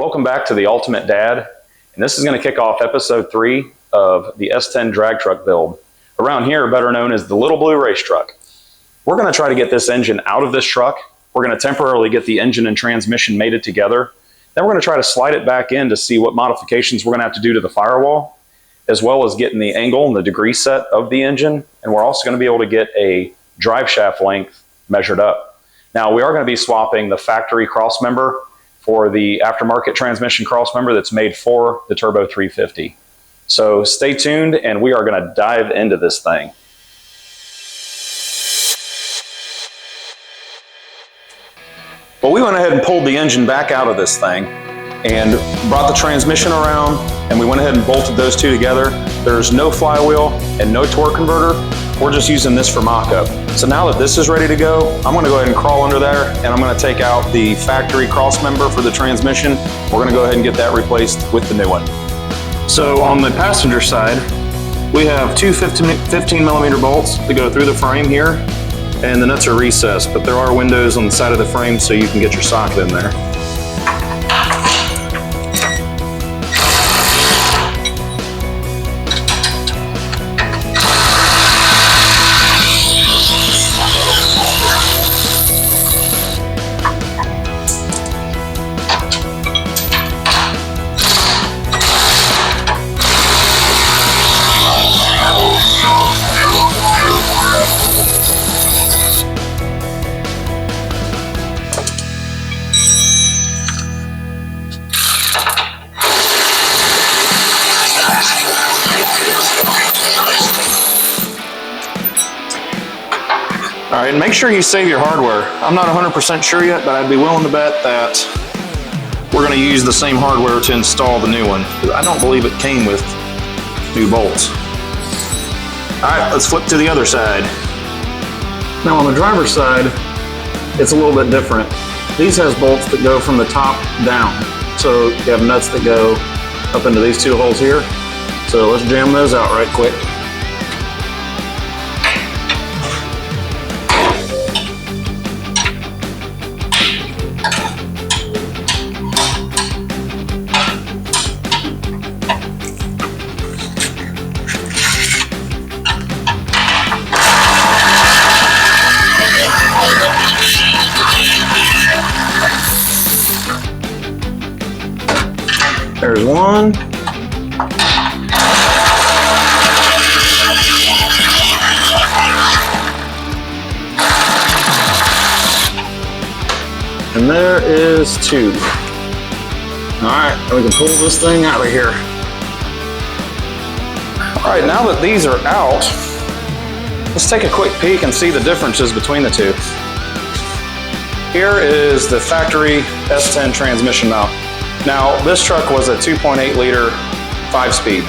Welcome back to the Ultimate Dad, and this is going to kick off episode 3 of the S10 drag truck build. Around here, better known as the Little Blue Race Truck. We're going to try to get this engine out of this truck. We're going to temporarily get the engine and transmission mated together. Then we're going to try to slide it back in to see what modifications we're going to have to do to the firewall, as well as getting the angle and the degree set of the engine. And we're also going to be able to get a drive shaft length measured up. Now, we are going to be swapping the factory crossmember for the aftermarket transmission crossmember that's made for the Turbo 350. So stay tuned, and we are going to dive into this thing. Well, we went ahead and pulled the engine back out of this thing and brought the transmission around, and we went ahead and bolted those two together. There's no flywheel and no torque converter. We're just using this for mock-up. So now that this is ready to go, I'm going to go ahead and crawl under there, and I'm going to take out the factory crossmember for the transmission. We're going to go ahead and get that replaced with the new one. So on the passenger side, we have two 15 millimeter bolts that go through the frame here, and the nuts are recessed, but there are windows on the side of the frame so you can get your socket in there. All right, and make sure you save your hardware. I'm not 100% sure yet, but I'd be willing to bet that we're going to use the same hardware to install the new one, because I don't believe it came with new bolts. All right, let's flip to the other side. Now on the driver's side, it's a little bit different. These has bolts that go from the top down. So you have nuts that go up into these two holes here. So let's jam those out right quick. There's one. And there is two. All right, we can pull this thing out of here. All right, now that these are out, let's take a quick peek and see the differences between the two. Here is the factory S10 transmission mount. Now, this truck was a 2.8 liter 5-speed.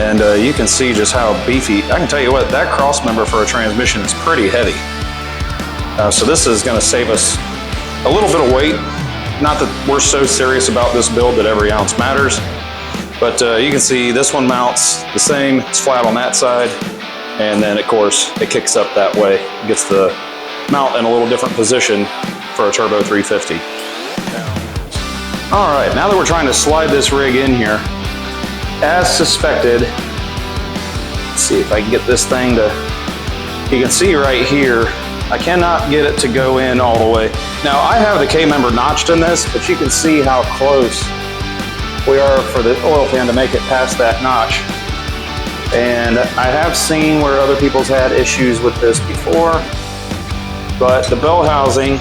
And you can see just how beefy. I can tell you what, that crossmember for a transmission is pretty heavy. So this is going to save us a little bit of weight. Not that we're so serious about this build that every ounce matters. But you can see this one mounts the same. It's flat on that side. And then, of course, it kicks up that way. It gets the mount in a little different position for a Turbo 350. All right, now that we're trying to slide this rig in here, as suspected, let's see if I can get this thing to, you can see right here, I cannot get it to go in all the way. Now, I have the K-member notched in this, but you can see how close we are for the oil pan to make it past that notch. And I have seen where other people's had issues with this before, but the bell housing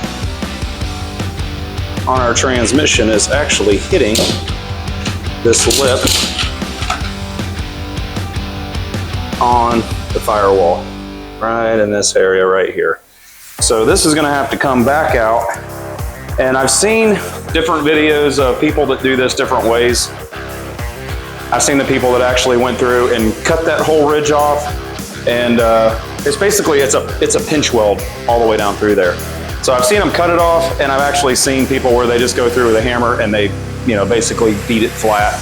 on our transmission is actually hitting this lip on the firewall, right in this area right here. So this is gonna have to come back out. And I've seen different videos of people that do this different ways. I've seen the people that actually went through and cut that whole ridge off. And it's basically, it's a pinch weld all the way down through there. So I've seen them cut it off, and I've actually seen people where they just go through with a hammer and they, basically beat it flat.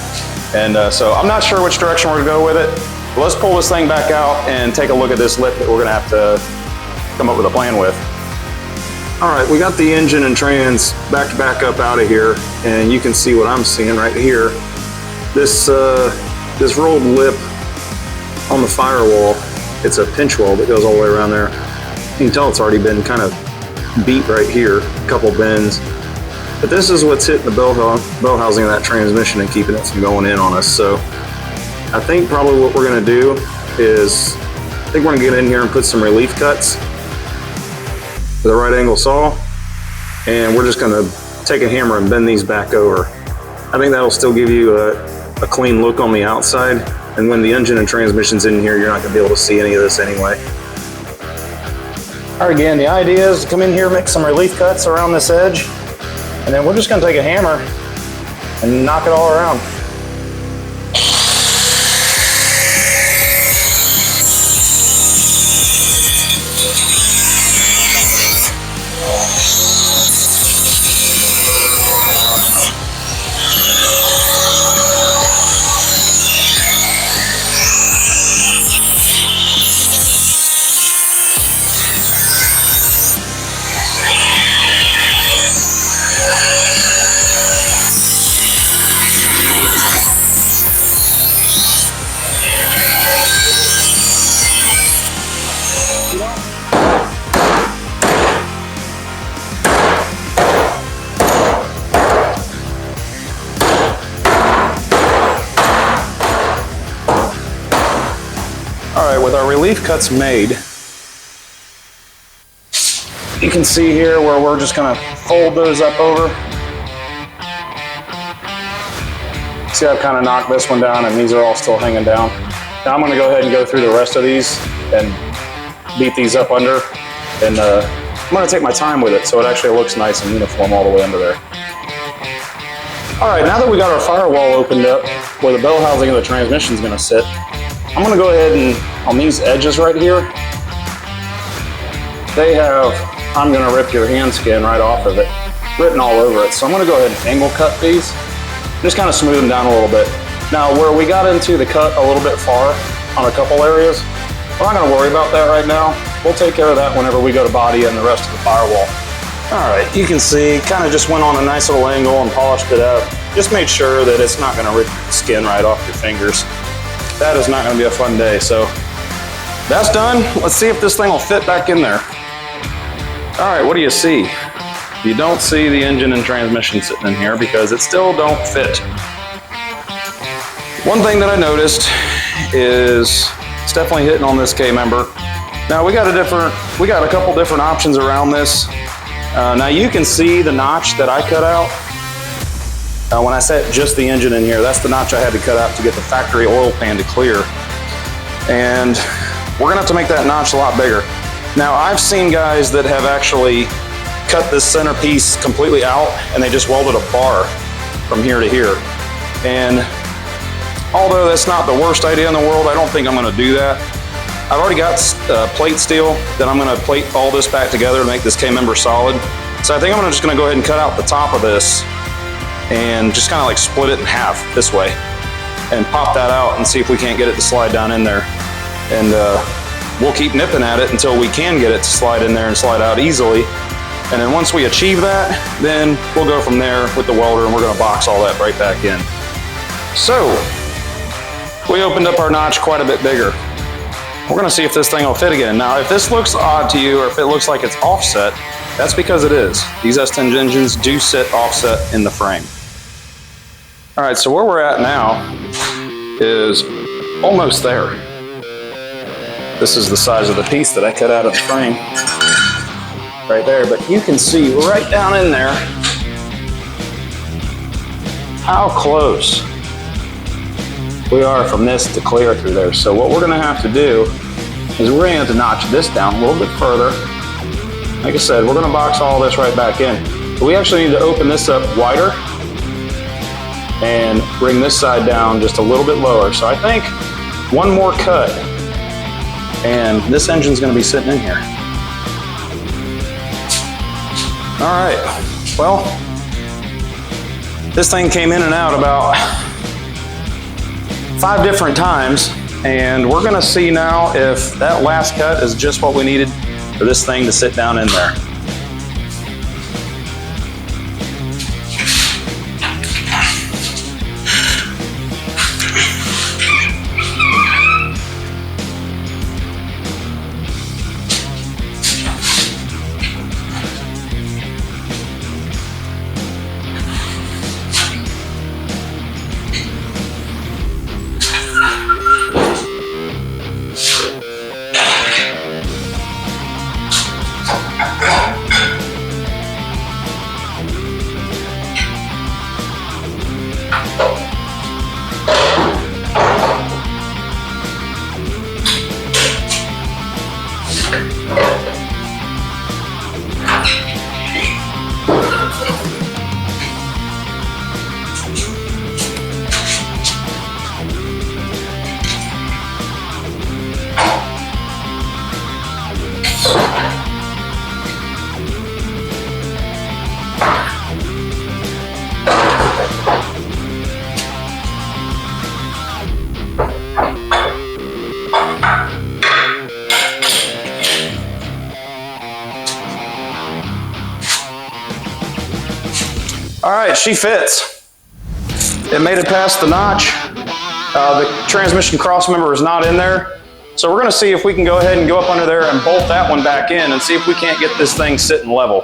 And so I'm not sure which direction we're gonna go with it. But let's pull this thing back out and take a look at this lip that we're gonna have to come up with a plan with. All right, we got the engine and trans back up out of here, and you can see what I'm seeing right here. This rolled lip on the firewall, it's a pinch weld that goes all the way around there. You can tell it's already been kind of beat right here, a couple bends. But this is what's hitting the bell housing of that transmission and keeping it from going in on us. So I think probably what we're gonna do is, I think we're gonna get in here and put some relief cuts with a right angle saw, and we're just gonna take a hammer and bend these back over. I think that'll still give you a clean look on the outside, and when the engine and transmission's in here, you're not gonna be able to see any of this anyway. All right, again, the idea is to come in here, make some relief cuts around this edge, and then we're just gonna take a hammer and knock it all around. With our relief cuts made, you can see here where we're just gonna fold those up over. See, I've kind of knocked this one down and these are all still hanging down. Now I'm gonna go ahead and go through the rest of these and beat these up under, and I'm gonna take my time with it so it actually looks nice and uniform all the way under there. All right, now that we got our firewall opened up where the bell housing of the transmission is gonna sit, I'm gonna go ahead and, on these edges right here, they have, I'm gonna rip your hand skin right off of it, written all over it. So I'm gonna go ahead and angle cut these, just kind of smooth them down a little bit. Now, where we got into the cut a little bit far on a couple areas, we're not gonna worry about that right now. We'll take care of that whenever we go to body and the rest of the firewall. All right, you can see, kind of just went on a nice little angle and polished it up. Just made sure that it's not gonna rip the skin right off your fingers. That is not gonna be a fun day, so that's done. Let's see if this thing will fit back in there. All right, what do you see? You don't see the engine and transmission sitting in here because it still don't fit. One thing that I noticed is it's definitely hitting on this K-member. Now we got a couple different options around this. Now you can see the notch that I cut out. When I set just the engine in here, that's the notch I had to cut out to get the factory oil pan to clear. And we're gonna have to make that notch a lot bigger. Now, I've seen guys that have actually cut this centerpiece completely out and they just welded a bar from here to here. And although that's not the worst idea in the world, I don't think I'm gonna do that. I've already got plate steel that I'm gonna plate all this back together to make this K-member solid. So I think I'm just gonna go ahead and cut out the top of this and just kind of like split it in half this way and pop that out and see if we can't get it to slide down in there. And we'll keep nipping at it until we can get it to slide in there and slide out easily. And then once we achieve that, then we'll go from there with the welder and we're gonna box all that right back in. So, we opened up our notch quite a bit bigger. We're gonna see if this thing will fit again. Now, if this looks odd to you or if it looks like it's offset, that's because it is. These S10 engines do sit offset in the frame. All right, so where we're at now is almost there. This is the size of the piece that I cut out of the frame, right there. But you can see right down in there how close we are from this to clear through there. So what we're gonna have to do is we're gonna have to notch this down a little bit further. Like I said, we're gonna box all this right back in. But we actually need to open this up wider and bring this side down just a little bit lower. So I think one more cut and this engine's gonna be sitting in here. All right, well, this thing came in and out about 5 different times, and we're gonna see now if that last cut is just what we needed for this thing to sit down in there. All right, she fits. It made it past the notch. The transmission cross member is not in there. So we're gonna see if we can go ahead and go up under there and bolt that one back in and see if we can't get this thing sitting level.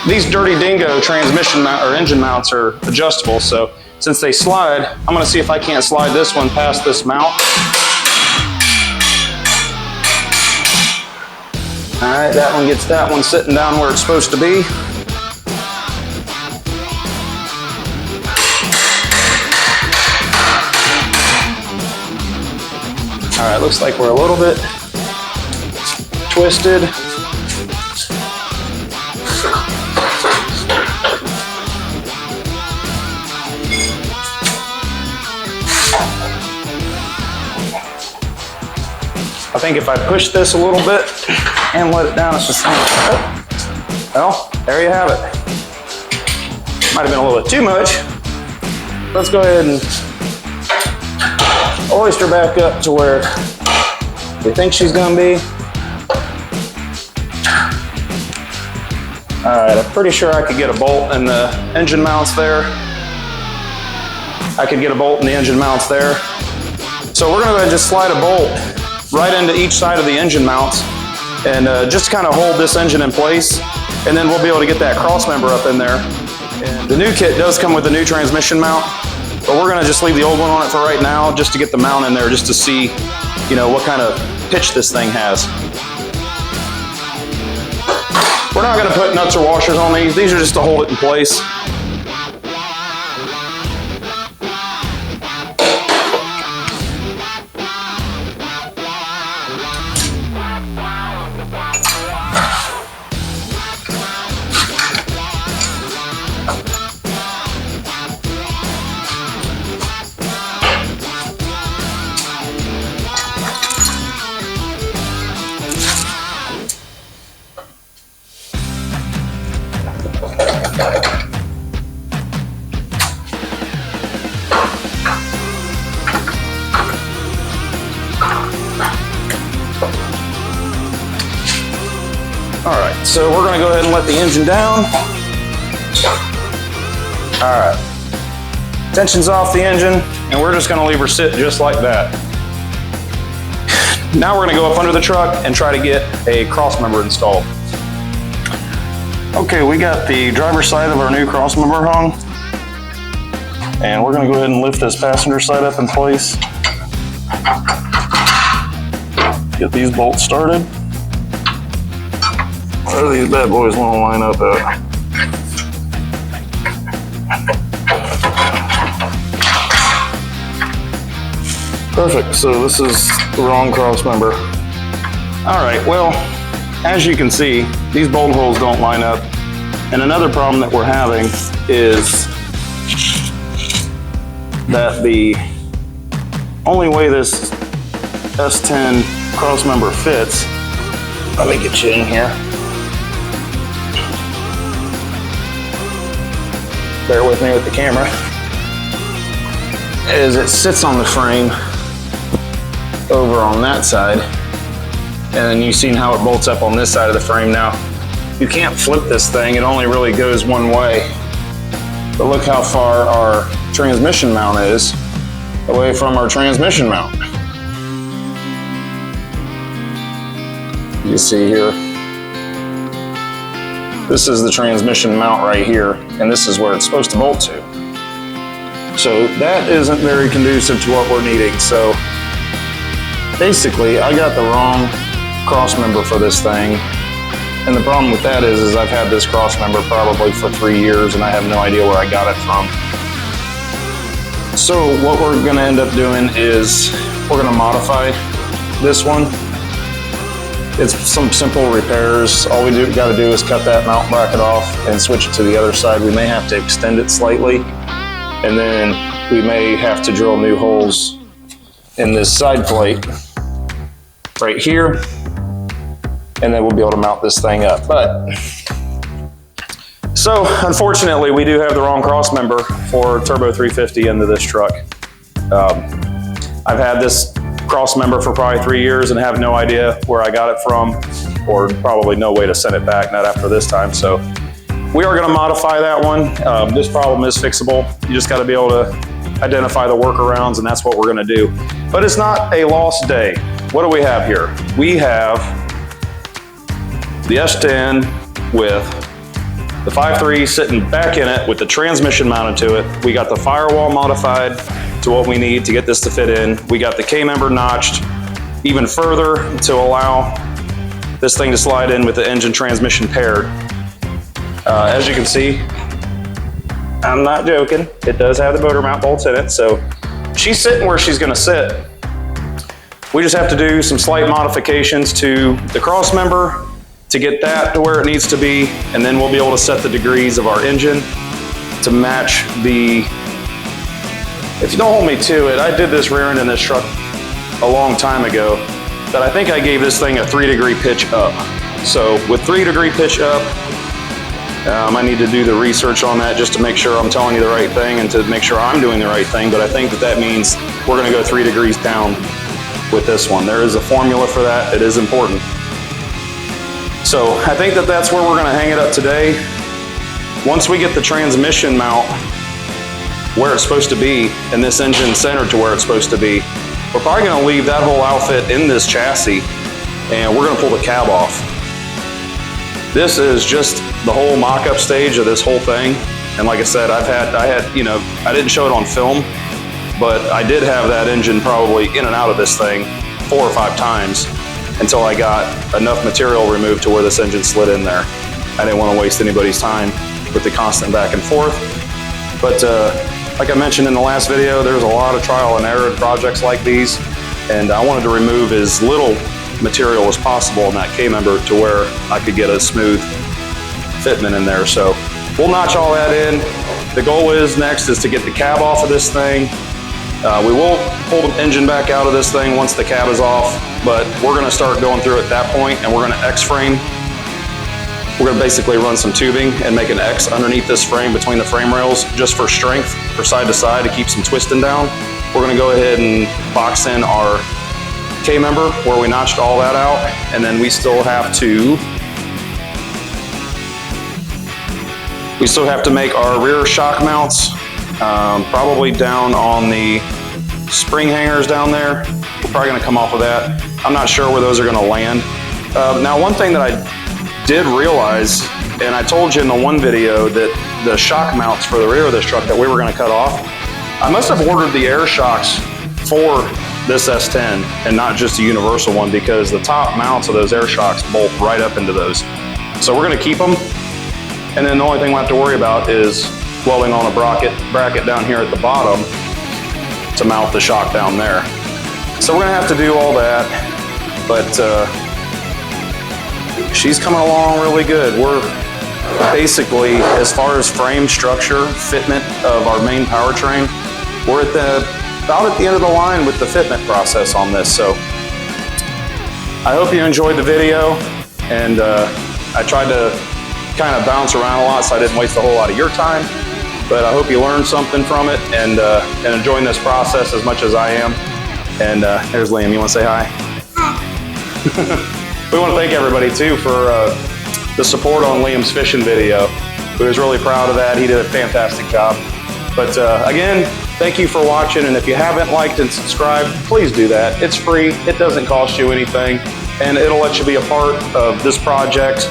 These dirty dingo transmission or engine mounts are adjustable, so since they slide, I'm gonna see if I can't slide this one past this mount. All right, that one gets that one sitting down where it's supposed to be. All right, looks like we're a little bit twisted. I think if I push this a little bit and let it down at the same time, well, there you have it. Might have been a little bit too much. Let's go ahead and oyster back up to where we think she's gonna be. All right, I'm pretty sure I could get a bolt in the engine mounts there. I could get a bolt in the engine mounts there. So we're gonna go ahead and just slide a bolt right into each side of the engine mounts and just kind of hold this engine in place, and then we'll be able to get that cross member up in there. And the new kit does come with a new transmission mount, but we're gonna just leave the old one on it for right now, just to get the mount in there, just to see, you know, what kind of pitch this thing has. We're not gonna put nuts or washers on these. These are just to hold it in place. All right, so we're gonna go ahead and let the engine down. All right, tension's off the engine, and we're just gonna leave her sit just like that. Now we're gonna go up under the truck and try to get a cross member installed. Okay, we got the driver's side of our new cross member hung, and we're gonna go ahead and lift this passenger side up in place. Get these bolts started. Where do these bad boys want to line up at? Perfect, so this is the wrong cross member. All right, well, as you can see, these bolt holes don't line up. And another problem that we're having is that the only way this S10 cross member fits, let me get you in here. Bear with me with the camera, is it sits on the frame over on that side, and then you've seen how it bolts up on this side of the frame. Now, you can't flip this thing, it only really goes one way. But look how far our transmission mount is away from our transmission mount. You see here, this is the transmission mount right here, and this is where it's supposed to bolt to. So that isn't very conducive to what we're needing. So basically, I got the wrong cross member for this thing. And the problem with that is I've had this cross member probably for 3 years, and I have no idea where I got it from. So what we're gonna end up doing is we're gonna modify this one. It's some simple repairs. All we gotta do is cut that mount bracket off and switch it to the other side. We may have to extend it slightly, and then we may have to drill new holes in this side plate right here, and then we'll be able to mount this thing up. But so unfortunately, we do have the wrong cross member for Turbo 350 into this truck. I've had this Crossmember for probably 3 years and have no idea where I got it from, or probably no way to send it back, not after this time. So we are going to modify that one. This problem is fixable. You just got to be able to identify the workarounds, and that's what we're going to do. But it's not a lost day. What do we have here? We have the S10 with the 5.3 sitting back in it with the transmission mounted to it. We got the Firewall modified to what we need to get this to fit in. We got the K-member notched even further to allow this thing to slide in with the engine transmission paired. As you can see, I'm not joking, it does have the motor mount bolts in it, so she's sitting where she's gonna sit. We just have to do some slight modifications to the crossmember to get that to where it needs to be, and then we'll be able to set the degrees of our engine to match the, if you don't hold me to it, I did this rear end in this truck a long time ago, that I think I gave this thing a 3-degree pitch up. So with 3-degree pitch up, I need to do the research on that just to make sure I'm telling you the right thing and to make sure I'm doing the right thing, but I think that that means we're gonna go 3 degrees down with this one. There is a formula for that, it is important. So I think that that's where we're gonna hang it up today. Once we get the transmission mount where it's supposed to be and this engine centered to where it's supposed to be, we're probably gonna leave that whole outfit in this chassis and we're gonna pull the cab off. This is just the whole mock-up stage of this whole thing. And like I said, I had, you know, I didn't show it on film, but I did have that engine probably in and out of this thing 4 or 5 times until I got enough material removed to where this engine slid in there. I didn't want to waste anybody's time with the constant back and forth. But like I mentioned in the last video, there's a lot of trial and error in projects like these, and I wanted to remove as little material as possible in that K-member to where I could get a smooth fitment in there. So we'll notch all that in. The goal is next is to get the cab off of this thing. We will pull the engine back out of this thing once the cab is off, but we're gonna start going through at that point and we're gonna X-frame. We're gonna basically run some tubing and make an X underneath this frame between the frame rails just for strength, for side to side to keep some twisting down. We're gonna go ahead and box in our K-member where we notched all that out, and then we still have to make our rear shock mounts, probably down on the spring hangers down there. We're probably gonna come off of that. I'm not sure where those are gonna land. Now, one thing that I did realize, and I told you in the one video that the shock mounts for the rear of this truck that we were gonna cut off, I must have ordered the air shocks for this S10 and not just a universal one, because the top mounts of those air shocks bolt right up into those. So we're gonna keep them, and then the only thing we'll have to worry about is welding on a bracket down here at the bottom to mount the shock down there. So we're gonna have to do all that, but she's coming along really good. We're basically, as far as frame structure, fitment of our main powertrain, we're about at the end of the line with the fitment process on this. So I hope you enjoyed the video, and I tried to kind of bounce around a lot so I didn't waste a whole lot of your time, but I hope you learned something from it and enjoying this process as much as I am. And there's Liam, you want to say hi? Hi. We want to thank everybody too for the support on Liam's fishing video. We was really proud of that. He did a fantastic job. But again, thank you for watching, and if you haven't liked and subscribed, please do that. It's free, it doesn't cost you anything, and it'll let you be a part of this project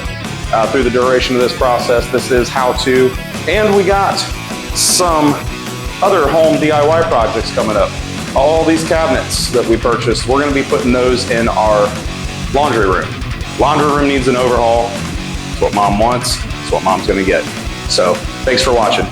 through the duration of this process. This is how to, and we got some other home DIY projects coming up. All these cabinets that we purchased, we're gonna be putting those in our laundry room. Laundry room needs an overhaul. It's what Mom wants, it's what Mom's gonna get. So, thanks for watching.